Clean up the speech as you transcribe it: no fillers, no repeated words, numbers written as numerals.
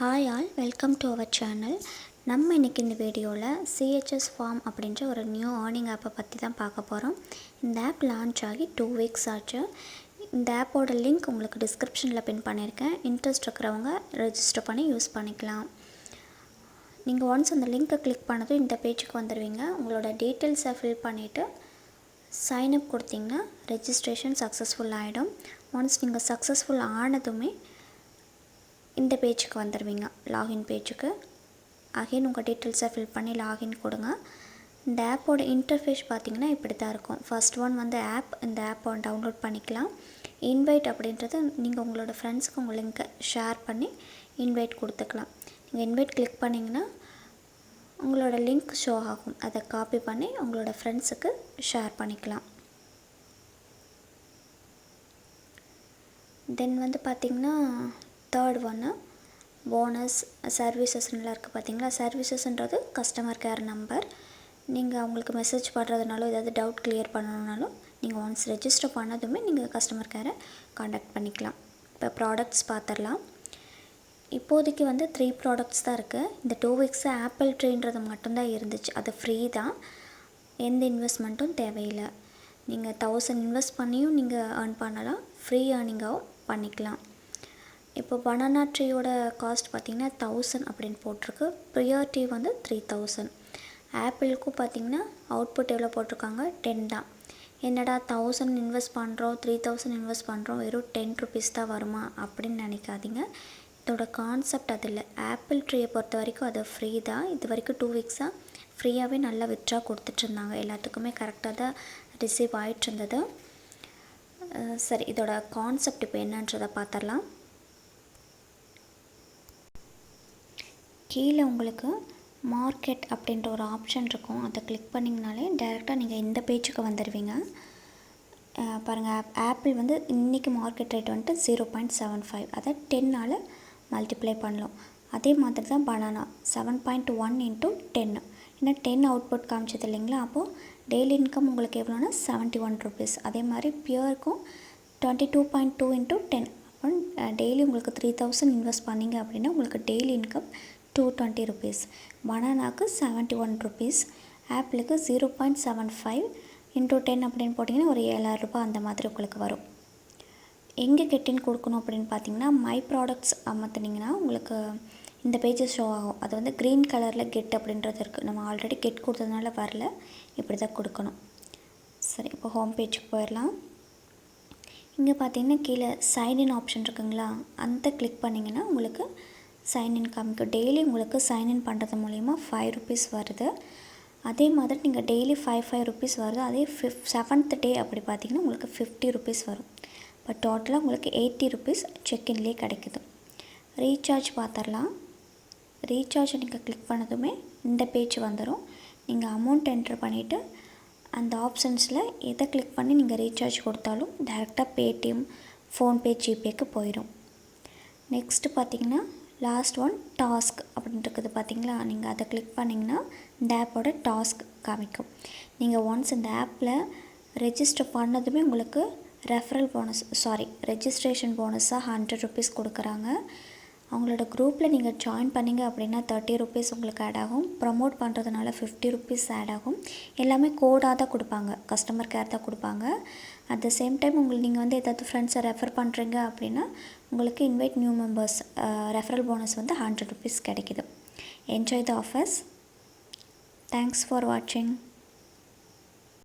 Hi all, welcome to our channel. நம்ம இன்றைக்கி இந்த வீடியோவில் சிஹெச்எஸ் ஃபார்ம் அப்படின்ற ஒரு நியூ ஏர்னிங் ஆப்பை பற்றி தான் பார்க்க போகிறோம். இந்த ஆப் லான்ச் ஆகி 2 வீக்ஸ் ஆச்சு. இந்த ஆப்போட லிங்க் உங்களுக்கு டிஸ்கிரிப்ஷனில் பின் பண்ணியிருக்கேன். இன்ட்ரெஸ்ட் இருக்கிறவங்க ரெஜிஸ்டர் பண்ணி யூஸ் பண்ணிக்கலாம். நீங்கள் ஒன்ஸ் அந்த லிங்க்கை கிளிக் பண்ணதும் இந்த பேஜுக்கு வந்துடுவீங்க. உங்களோட டீட்டெயில்ஸை ஃபில் பண்ணிவிட்டு சைன்அப் கொடுத்தீங்கன்னா ரெஜிஸ்ட்ரேஷன் சக்ஸஸ்ஃபுல் ஆகிடும். ஒன்ஸ் நீங்கள் சக்ஸஸ்ஃபுல் ஆனதுமே இந்த பேஜுக்கு வந்துடுவீங்க, லாகின் பேஜுக்கு. அகைன் உங்கள் டீட்டெயில்ஸை ஃபில் பண்ணி லாகின் கொடுங்க. இந்த ஆப்போட இன்டர்ஃபேஸ் பார்த்திங்கன்னா இப்படி தான் இருக்கும். ஃபர்ஸ்ட் ஒன் வந்து ஆப். இந்த ஆப்பை டவுன்லோட் பண்ணிக்கலாம். இன்வைட் அப்படின்றது நீங்கள் உங்களோட ஃப்ரெண்ட்ஸுக்கு உங்கள் லிங்க்கை ஷேர் பண்ணி இன்வைட் கொடுத்துக்கலாம். நீங்கள் இன்வைட் கிளிக் பண்ணிங்கன்னா உங்களோட லிங்க் ஷோ ஆகும். அதை காப்பி பண்ணி உங்களோட ஃப்ரெண்ட்ஸுக்கு ஷேர் பண்ணிக்கலாம். தென் வந்து பார்த்திங்கன்னா தேர்ட் ஒன்று போனஸ் சர்வீசஸ்லாம் இருக்குது பார்த்திங்களா. சர்வீசஸ்ன்றது கஸ்டமர் கேர் நம்பர். நீங்கள் அவங்களுக்கு மெசேஜ் பண்ணுறதுனாலும் ஏதாவது டவுட் கிளியர் பண்ணணுன்னாலும் நீங்கள் ஒன்ஸ் ரெஜிஸ்டர் பண்ணதுமே நீங்கள் கஸ்டமர் கேரை காண்டாக்ட் பண்ணிக்கலாம். இப்போ ப்ராடக்ட்ஸ் பார்த்துடலாம். இப்போதைக்கு வந்து 3 ப்ராடக்ட்ஸ் தான் இருக்குது. இந்த 2 வீக்ஸு ஆப்பிள் ட்ரீன்றது மட்டும்தான் இருந்துச்சு. அது ஃப்ரீ தான், எந்த இன்வெஸ்ட்மெண்ட்டும் தேவையில்லை. நீங்கள் 1000 இன்வெஸ்ட் பண்ணியும் நீங்கள் ஏர்ன் பண்ணலாம், ஃப்ரீ ஏர்னிங்காகவும் பண்ணிக்கலாம். இப்போ பனானா ட்ரீயோட காஸ்ட் பார்த்திங்கன்னா 1000 அப்படின்னு போட்டிருக்கு. ப்ரியாரிட்டி வந்து 3000. ஆப்பிளுக்கும் பார்த்திங்கன்னா அவுட்புட் எவ்வளோ போட்டிருக்காங்க, 10 தான். என்னடா 1000 இன்வெஸ்ட் பண்ணுறோம், 3000 இன்வெஸ்ட் பண்ணுறோம், வெறும் 10 ருபீஸ் தான் வருமா அப்படின்னு நினைக்காதீங்க. இதோட கான்செப்ட் அது இல்லை. ஆப்பிள் ட்ரீயை பொறுத்த வரைக்கும் அது ஃப்ரீ தான். இது வரைக்கும் 2 வீக்ஸாக ஃப்ரீயாகவே நல்லா வித்ட்ரா கொடுத்துட்ருந்தாங்க. எல்லாத்துக்குமே கரெக்டாக தான் ரிசீவ் ஆகிட்டுருந்தது. சரி, இதோட கான்செப்ட் இப்போ என்னன்றதை பார்த்துடலாம். கீழே உங்களுக்கு மார்க்கெட் அப்படின்ற ஒரு ஆப்ஷன் இருக்கும். அதை கிளிக் பண்ணிங்கனாலே டைரெக்டாக நீங்கள் இந்த பேஜுக்கு வந்துடுவீங்க. பாருங்கள், ஆப்பிள் வந்து இன்றைக்கி மார்க்கெட் ரேட் வந்துட்டு 0.75, அதை 10ஆல் மல்டிப்ளை பண்ணலாம். அதே மாதிரி தான் பனானா 7.1 × 10. ஏன்னா 10 அவுட்புட் காமிச்சது இல்லைங்களா. அப்போது டெய்லி இன்கம் உங்களுக்கு எவ்வளோனா 71 ருபீஸ். அதே மாதிரி பியூருக்கும் 22.2 × 10. அப்போ டெய்லி உங்களுக்கு 3000 இன்வெஸ்ட் பண்ணிங்க அப்படின்னா உங்களுக்கு டெய்லி இன்கம் 220 ருபீஸ். பனானாவுக்கு 71 ருபீஸ். ஆப்பிளுக்கு 0.75 × 10 அப்படின்னு போட்டிங்கன்னா ஒரு 7000 ரூபாய் அந்த மாதிரி உங்களுக்கு வரும். எங்கே கெட்டின் கொடுக்கணும் அப்படின்னு பார்த்தீங்கன்னா மை ப்ராடக்ட்ஸ் அமர்த்தினீங்கன்னா உங்களுக்கு இந்த பேஜஸ் ஷோ ஆகும். அது வந்து க்ரீன் கலரில் கெட் அப்படின்றது இருக்குது. நம்ம ஆல்ரெடி கெட் கொடுத்ததுனால வரல, இப்படி தான் கொடுக்கணும். சரி, இப்போ ஹோம் பேஜுக்கு போயிடலாம். இங்கே பார்த்தீங்கன்னா கீழே சைன்இன் ஆப்ஷன் இருக்குங்களா, அந்த கிளிக் பண்ணிங்கன்னா உங்களுக்கு சைன்இன் காமிக்கும். டெய்லி உங்களுக்கு சைன்இன் பண்ணுறது மூலிமா 5 ருபீஸ் வருது. அதே மாதிரி நீங்கள் டெய்லி 5 ருபீஸ் வருது. அதே 7th டே அப்படி பார்த்தீங்கன்னா உங்களுக்கு 50 ருபீஸ் வரும். இப்போ டோட்டலாக உங்களுக்கு 80 ருபீஸ் செக்இன்லேயே கிடைக்குது. ரீசார்ஜ் பார்த்துடலாம். ரீசார்ஜை நீங்கள் கிளிக் பண்ணதுமே இந்த பேஜ் வந்துடும். நீங்கள் அமௌண்ட் என்ட்ரு பண்ணிவிட்டு அந்த ஆப்ஷன்ஸில் எதை கிளிக் பண்ணி நீங்கள் ரீசார்ஜ் கொடுத்தாலும் டைரெக்டாக பேடிஎம், ஃபோன்பே, ஜிபேக்கு போயிடும். நெக்ஸ்ட்டு பார்த்திங்கன்னா லாஸ்ட் ஒன் டாஸ்க் அப்படின்னு இருக்குது பார்த்திங்களா. நீங்கள் அதை கிளிக் பண்ணிங்கன்னா இந்த ஆப்போட டாஸ்க் காமிக்கும். நீங்கள் ஒன்ஸ் இந்த ஆப்பில் ரெஜிஸ்டர் பண்ணதுமே உங்களுக்கு ரெஜிஸ்ட்ரேஷன் போனஸாக 100 ருபீஸ் கொடுக்குறாங்க. அவங்களோட குரூப்பில் நீங்கள் ஜாயின் பண்ணிங்க அப்படின்னா 30 ருபீஸ் உங்களுக்கு ஆட் ஆகும். ப்ரமோட் பண்ணுறதுனால 50 ருபீஸ் ஆட் ஆகும். எல்லாமே கோடாக தான் கொடுப்பாங்க, கஸ்டமர் கேர் தான் கொடுப்பாங்க. அட் த சேம் டைம் நீங்கள் வந்து ஏதாவது ஃப்ரெண்ட்ஸை ரெஃபர் பண்ணுறீங்க அப்படின்னா உங்களுக்கு invite new members referral bonus வந்து 100 ருபீஸ் கிடைக்கிது. Enjoy the offers. Thanks for வாட்சிங்.